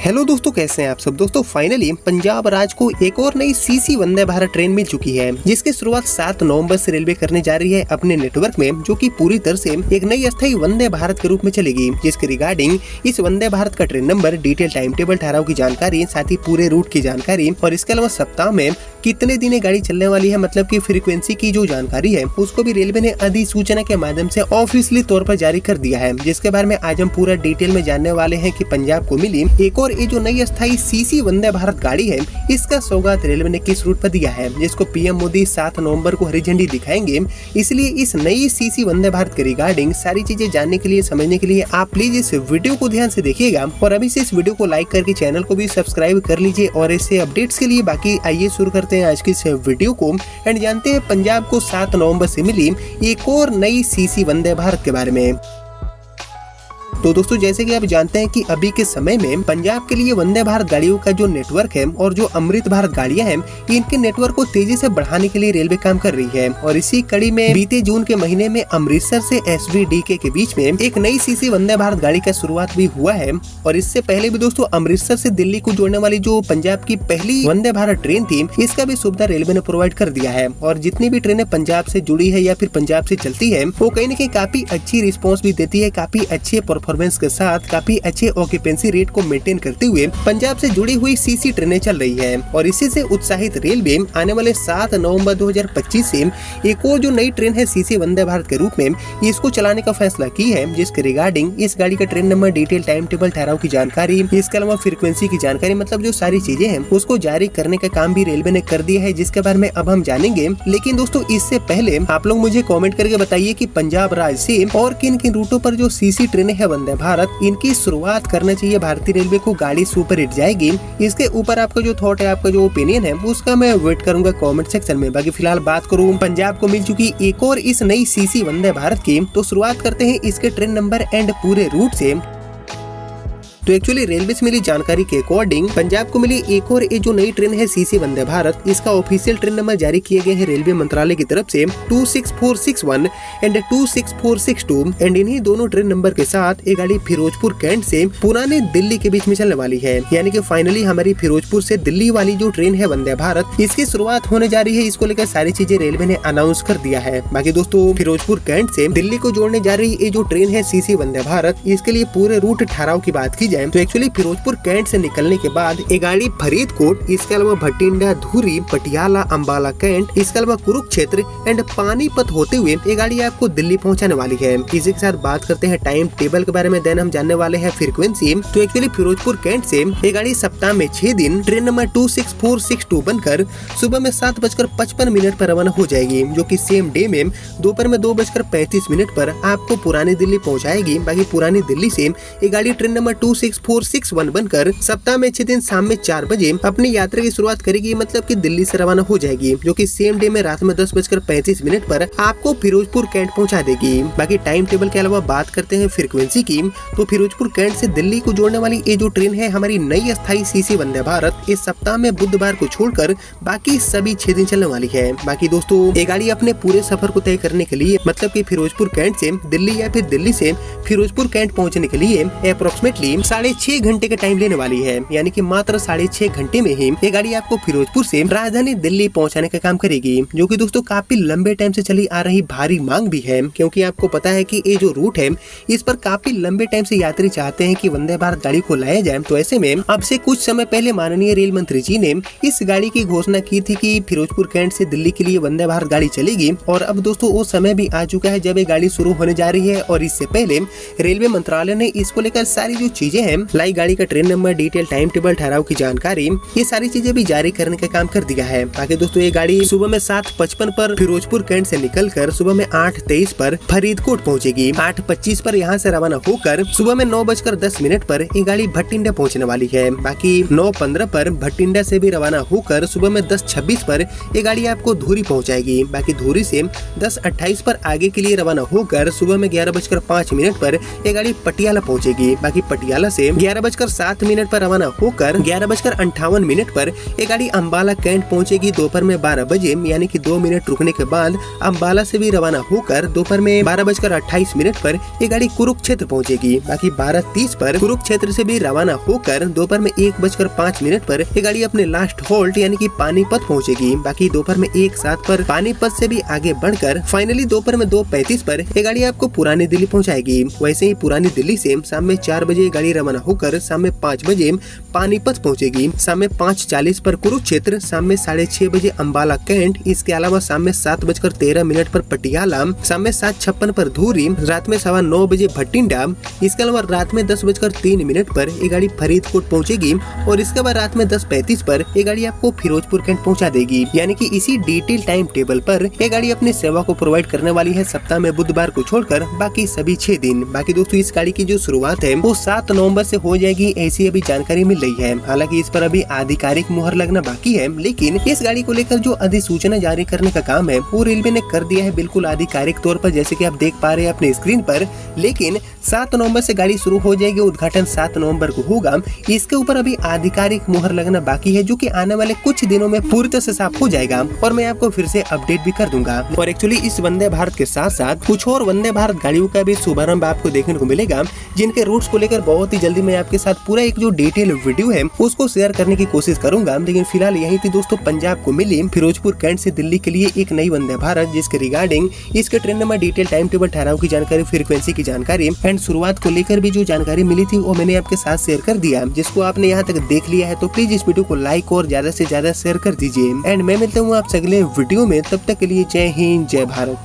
Hello दोस्तों, कैसे हैं आप सब। दोस्तों फाइनली पंजाब राज्य को एक और नई सीसी वंदे भारत ट्रेन मिल चुकी है, जिसकी शुरुआत 7 नवंबर से रेलवे करने जा रही है अपने नेटवर्क में, जो कि पूरी तरह से एक नई अस्थायी वंदे भारत के रूप में चलेगी। जिसके रिगार्डिंग इस वंदे भारत का train number, detail time table, ठहराव की जानकारी, साथ ही पूरे रूट की जानकारी और इसके अलावा सप्ताह में कितने दिन गाड़ी चलने वाली है, मतलब की फ्रीक्वेंसी की जो जानकारी है उसको भी रेलवे ने अधिसूचना के माध्यम से ऑफिशियली तौर पर जारी कर दिया है। जिसके बारे में आज हम पूरा डिटेल में जानने वाले हैं कि पंजाब को मिली एक और ये जो नई अस्थायी सीसी वंदे भारत गाड़ी है, इसका सौगात रेलवे ने किस रूट पर दिया है, जिसको पीएम मोदी 7 नवंबर को हरी झंडी दिखाएंगे। इसलिए इस नई सीसी वंदे भारत के रिगार्डिंग सारी चीजें जानने के लिए, समझने के लिए आप प्लीज इस वीडियो को ध्यान से देखिएगा और अभी से इस वीडियो को लाइक करके चैनल को भी सब्सक्राइब कर लीजिए और ऐसे अपडेट्स के लिए। बाकी आइए शुरू करते हैं आज की इस वीडियो को एंड जानते हैं पंजाब को 7 नवंबर से मिली एक और नई सीसी वंदे भारत के बारे में। तो दोस्तों जैसे कि आप जानते हैं कि अभी के समय में पंजाब के लिए वंदे भारत गाड़ियों का जो नेटवर्क है और जो अमृत भारत गाड़ियां हैं, इनके नेटवर्क को तेजी से बढ़ाने के लिए रेलवे काम कर रही है। और इसी कड़ी में बीते जून के महीने में अमृतसर से SVDK के बीच में एक नई सीसी वंदे भारत गाड़ी का शुरुआत भी हुआ है। और इससे पहले भी दोस्तों अमृतसर से दिल्ली को जोड़ने वाली जो पंजाब की पहली वंदे भारत ट्रेन थी, इसका भी सुविधा रेलवे ने प्रोवाइड कर दिया है। और जितनी भी ट्रेनें पंजाब से जुड़ी है या फिर पंजाब से चलती है, वो कहीं न कहीं काफी अच्छी रिस्पॉन्स भी देती है, काफी अच्छे परफॉर्मेंस के साथ काफी अच्छे ऑक्यूपेंसी रेट को मेंटेन करते हुए पंजाब से जुड़ी हुई सीसी ट्रेनें चल रही है। और इसी से उत्साहित रेलवे आने वाले 7 नवंबर 2025 से एक और जो नई ट्रेन है सीसी वंदे भारत के रूप में, इसको चलाने का फैसला की है। जिसके रिगार्डिंग इस गाड़ी का train number, detail time table, ठहराव की जानकारी, इसके अलावा फ्रीक्वेंसी की जानकारी, मतलब जो सारी चीजें हैं उसको जारी करने का काम भी रेलवे ने कर दिया है, जिसके बारे में अब हम जानेंगे। लेकिन दोस्तों इससे पहले आप लोग मुझे कॉमेंट करके बताइए कि पंजाब राज्य से और किन किन रूटों पर जो सीसी ट्रेनें है वंदे भारत, इनकी शुरुआत करना चाहिए भारतीय रेलवे को, गाड़ी सुपर हिट जाएगी। इसके ऊपर आपका जो थॉट है, आपका जो ओपिनियन है, उसका मैं वेट करूंगा कमेंट सेक्शन में। बाकी फिलहाल बात करूं पंजाब को मिल चुकी एक और इस नई सीसी वंदे भारत की, तो शुरुआत करते हैं इसके ट्रेन नंबर एंड पूरे रूट से। तो एक्चुअली रेलवे से मिली जानकारी के अकॉर्डिंग पंजाब को मिली एक और ये जो नई ट्रेन है सीसी वंदे भारत, इसका ऑफिशियल ट्रेन नंबर जारी किए गए हैं रेलवे मंत्रालय की तरफ से 26461 एंड 26462 एंड इन्हीं दोनों ट्रेन नंबर के साथ ये गाड़ी फिरोजपुर कैंट से पुराने दिल्ली के बीच में चलने वाली है। यानी कि फाइनली हमारी फिरोजपुर से दिल्ली वाली जो ट्रेन है वंदे भारत, इसकी शुरुआत होने जा रही है। इसको लेकर सारी चीजें रेलवे ने अनाउंस कर दिया है। बाकी दोस्तों फिरोजपुर कैंट से दिल्ली को जोड़ने जा रही ये जो ट्रेन है सीसी वंदे भारत, इसके लिए पूरे रूट ठहराव की बात की जाए तो एक्चुअली फिरोजपुर कैंट से निकलने के बाद ये गाड़ी फरीदकोट, इसके अलावा भटिंडा, धुरी, पटियाला, अंबाला कैंट, इसके अलावा कुरुक्षेत्र एंड पानीपत होते हुए ये गाड़ी आपको दिल्ली पहुंचाने वाली है। इसी के साथ बात करते हैं टाइम टेबल के बारे में, देन हम जानने वाले हैं फ्रीक्वेंसी। तो एक्चुअली फिरोजपुर कैंट से ये गाड़ी सप्ताह में 6 दिन ट्रेन नंबर 26462 बनकर सुबह में 7:55 पर रवाना हो जाएगी, जो कि सेम डे में दोपहर में 2:35 पर आपको पुरानी दिल्ली पहुंचाएगी। बाकी पुरानी दिल्ली से ये गाड़ी ट्रेन नंबर 26461 बनकर सप्ताह में 6 दिन शाम में 4 बजे अपनी यात्रा की शुरुआत करेगी, मतलब कि दिल्ली से रवाना हो जाएगी, जो कि सेम डे में रात में 10:35 पर आपको फिरोजपुर कैंट पहुंचा देगी। बाकी टाइम टेबल के अलावा बात करते हैं फ्रीक्वेंसी की, तो फिरोजपुर कैंट से दिल्ली को जोड़ने वाली ये जो ट्रेन है हमारी नई अस्थायी सीसी वंदे भारत, इस सप्ताह में बुधवार को छोड़कर बाकी सभी 6 दिन चलने वाली है। बाकी दोस्तों ये गाड़ी अपने पूरे सफर को तय करने के लिए, मतलब कि फिरोजपुर कैंट से दिल्ली या फिर दिल्ली से फिरोजपुर कैंट पहुंचने के लिए अप्रोक्सीमेटली 6.5 घंटे का टाइम लेने वाली है। यानी कि मात्र 6.5 घंटे में ही ये गाड़ी आपको फिरोजपुर से राजधानी दिल्ली पहुंचाने का काम करेगी, जो कि दोस्तों काफी लंबे टाइम से चली आ रही भारी मांग भी है। क्योंकि आपको पता है कि ये जो रूट है इस पर काफी लंबे टाइम से यात्री चाहते हैं कि वंदे भारत गाड़ी को लाया जाए। तो ऐसे में अब से कुछ समय पहले माननीय रेल मंत्री जी ने इस गाड़ी की घोषणा की थी कि फिरोजपुर कैंट से दिल्ली के लिए वंदे भारत गाड़ी चलेगी। और अब दोस्तों वो समय भी आ चुका है जब ये गाड़ी शुरू होने जा रही है। और इससे पहले रेलवे मंत्रालय ने इसको लेकर सारी जो चीजें हैं, लाइक गाड़ी का train number, detail time table, ठहराव की जानकारी, ये सारी चीजें भी जारी करने का काम कर दिया है। ताकि दोस्तों ये गाड़ी सुबह में 7:55 पर फिरोजपुर कैंट से निकलकर सुबह में 8:23 पर फरीदकोट पहुंचेगी। 8:25 पर यहाँ से रवाना होकर सुबह में 9:10 पर ये गाड़ी भटिंडा पहुंचने वाली है। बाकी 9:15 पर भटिंडा से भी रवाना होकर सुबह में 10:26 पर ये गाड़ी आपको धुरी पहुंचाएगी। बाकी धुरी से 10:28 पर आगे के लिए रवाना होकर सुबह में 11:05 पर ये गाड़ी पटियाला पहुंचेगी। बाकी पटियाला से 11:07 पर रवाना होकर 11:58 पर ये गाड़ी अंबाला कैंट पहुंचेगी दोपहर में 12 बजे, यानी कि 2 मिनट रुकने के बाद अंबाला से भी रवाना होकर दोपहर में 12:28 पर ये गाड़ी कुरुक्षेत्र पहुंचेगी। बाकी 12:30 पर कुरुक्षेत्र से भी रवाना होकर दोपहर में 1:05 पर ये गाड़ी अपने लास्ट होल्ट यानी कि पानीपत पहुंचेगी। बाकी दोपहर में 1:07 पर पानीपत से भी आगे बढ़कर फाइनली दोपहर में 2:35 पर ये गाड़ी आपको पुरानी दिल्ली पहुंचाएगी। वैसे ही पुरानी दिल्ली से शाम में 4 बजे गाड़ी रवाना होकर शाम में 5 बजे पानीपत पहुंचेगी। शाम में 5:40 पर कुरुक्षेत्र, शाम में 6:30 बजे अंबाला कैंट, इसके अलावा शाम में 7:13 पर पटियाला, शाम में 7:56 पर धूरी, रात में 9:15 बजे भटिंडा, इसके अलावा रात में 10:03 पर ये गाड़ी फरीदकोट पहुंचेगी और इसके बाद रात में 10:35 पर ये गाड़ी आपको फिरोजपुर कैंट पहुंचा देगी। यानी कि इसी डिटेल टाइम टेबल पर ये गाड़ी अपनी सेवा को प्रोवाइड करने वाली है सप्ताह में बुधवार को छोड़कर बाकी सभी 6 दिन। बाकी दोस्तों इस गाड़ी की जो शुरुआत है वो 7 नवंबर से हो जाएगी, ऐसी अभी जानकारी मिल रही है। हालांकि इस पर अभी आधिकारिक मुहर लगना बाकी है, लेकिन इस गाड़ी को लेकर जो अधिसूचना जारी करने का काम है वो रेलवे ने कर दिया है बिल्कुल आधिकारिक तौर पर, जैसे कि आप देख पा रहे हैं अपने स्क्रीन पर। लेकिन 7 नवंबर से गाड़ी शुरू हो जाएगी, उद्घाटन 7 नवंबर को होगा। इसके ऊपर अभी आधिकारिक मुहर लगना बाकी है, जो कि आने वाले कुछ दिनों में पूरी तरह से साफ हो जाएगा और मैं आपको फिर से अपडेट भी कर दूंगा। और एक्चुअली इस वंदे भारत के साथ साथ कुछ और वंदे भारत गाड़ियों का भी शुभारंभ आपको देखने को मिलेगा, जिनके रूट्स को लेकर बहुत ही जल्दी मैं आपके साथ पूरा एक जो डिटेल वीडियो है उसको शेयर करने की कोशिश करूंगा। लेकिन फिलहाल यही थी दोस्तों पंजाब को मिली फिरोजपुर कैंट से दिल्ली के लिए एक नई वंदे भारत, जिसके रिगार्डिंग इसके train number, detail, time table, ठहराव की जानकारी, फ्रीक्वेंसी की जानकारी एंड शुरुआत को लेकर भी जो जानकारी मिली थी वो मैंने आपके साथ शेयर कर दिया। जिसको आपने यहाँ तक देख लिया है तो प्लीज इस वीडियो को लाइक और ज्यादा से ज्यादा शेयर कर दीजिए। एंड मैं मिलता हूँ आपसे अगले वीडियो में, तब तक के लिए जय हिंद, जय भारत।